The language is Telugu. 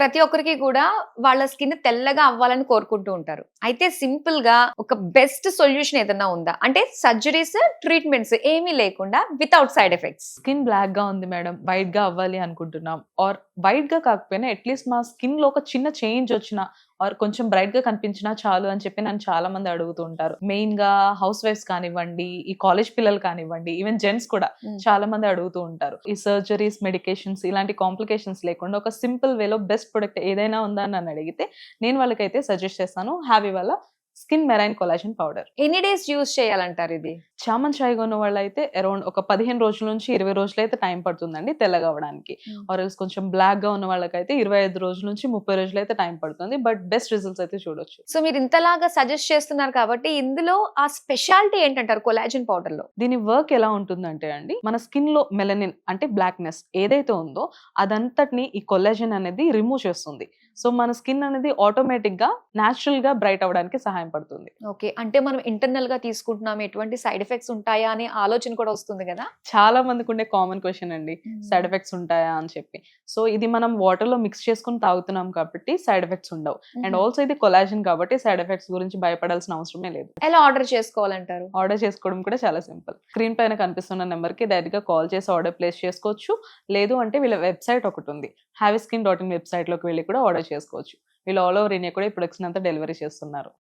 ప్రతి ఒక్కరికి కూడా వాళ్ళ స్కిన్ తెల్లగా అవ్వాలని కోరుకుంటూ ఉంటారు. అయితే సింపుల్ గా ఒక బెస్ట్ సొల్యూషన్ ఏదన్నా ఉందా? అంటే సర్జరీస్, ట్రీట్మెంట్స్ ఏమీ లేకుండా without side effects. Skin black గా ఉంది మేడం, వైట్ గా అవ్వాలి అనుకుంటున్నాం, ఆర్ వైట్ గా కాకపోయినా అట్లీస్ట్ మా స్కిన్ లో ఒక చిన్న చేంజ్ వచ్చినా ఆర్ కొంచెం బ్రైట్ గా కనిపించినా చాలు అని చెప్పి నన్ను చాలా మంది అడుగుతూ ఉంటారు. మెయిన్ గా హౌస్ వైఫ్స్ కానివ్వండి, ఈ కాలేజ్ పిల్లలు కానివ్వండి, ఈవెన్ జెంట్స్ కూడా చాలా మంది అడుగుతూ ఉంటారు. ఈ సర్జరీస్, మెడికేషన్స్ ఇలాంటి కాంప్లికేషన్స్ లేకుండా ఒక సింపుల్ వేలో బెస్ట్ ప్రొడక్ట్ ఏదైనా ఉందా అని నన్ను అడిగితే నేను వాళ్ళకైతే సజెస్ట్ చేస్తాను హ్యావీ వాళ్ళ స్కిన్ మెరైన్ కొలాజన్ పౌడర్. ఎన్ని డేస్ యూజ్ చేయాలంటారు ఇది? చామన్ చాయ్గా ఉన్న వాళ్ళైతే అరౌండ్ ఒక 15 రోజుల నుంచి 20 రోజులు అయితే టైం పడుతుందండి తెల్లగా అవ్వడానికి. ఆర్ ఎల్స్ కొంచెం బ్లాక్ గా ఉన్న వాళ్ళకైతే 25 రోజుల నుంచి 30 రోజులు అయితే టైం పడుతుంది. బట్ బెస్ట్ రిజల్ట్స్ అయితే చూడొచ్చు. సో మీరు ఇంతలాగా సజెస్ట్ చేస్తున్నారు కాబట్టి ఇందులో ఆ స్పెషాలిటీ ఏంటంటారు కొలాజన్ పౌడర్ లో? దీని వర్క్ ఎలా ఉంటుందంటే అండి, మన స్కిన్ లో మెలనిన్ అంటే బ్లాక్నెస్ ఏదైతే ఉందో అదంతటిని ఈ కొలాజన్ అనేది రిమూవ్ చేస్తుంది. సో మన స్కిన్ అనేది ఆటోమేటిక్ గా న్యాచురల్ గా బ్రైట్ అవ్వడానికి సహాయం పడుతుంది. ఓకే, అంటే మనం ఇంటర్నల్ గా తీసుకుంటున్నాం, ఎటువంటి సైడ్ ఎఫెక్ట్స్ ఉంటాయా అనే ఆలోచన కూడా వస్తుంది కదా. చాలా మందికి ఉండే కామన్ క్వశ్చన్ అండి, సైడ్ ఎఫెక్ట్స్ ఉంటాయా అని చెప్పి. సో ఇది మనం వాటర్ లో మిక్స్ చేసుకుని తాగుతున్నాం కాబట్టి సైడ్ ఎఫెక్ట్స్ ఉండవు. అండ్ ఆల్సో ఇది కొలాజన్ కాబట్టి సైడ్ ఎఫెక్ట్స్ గురించి భయపడాల్సిన అవసరమే లేదు. ఎలా ఆర్డర్ చేసుకోవాలంటారు? ఆర్డర్ చేసుకోవడం కూడా చాలా సింపుల్. స్క్రీన్ పైన కనిపిస్తున్న నెంబర్ కి డైరెక్ట్ గా కాల్ చేసి ఆర్డర్ ప్లేస్ చేసుకోవచ్చు. లేదు అంటే వీళ్ళ వెబ్సైట్ ఒకటి ఉంది, havyskin.in వెబ్సైట్ లోకి వెళ్ళి కూడా ఆర్డర్ చేసుకోవచ్చు. వీళ్ళు ఆల్ ఓవర్ ఇండియా కూడా ఈ ప్రొడక్ట్స్ అంతా డెలివరీ చేస్తున్నారు.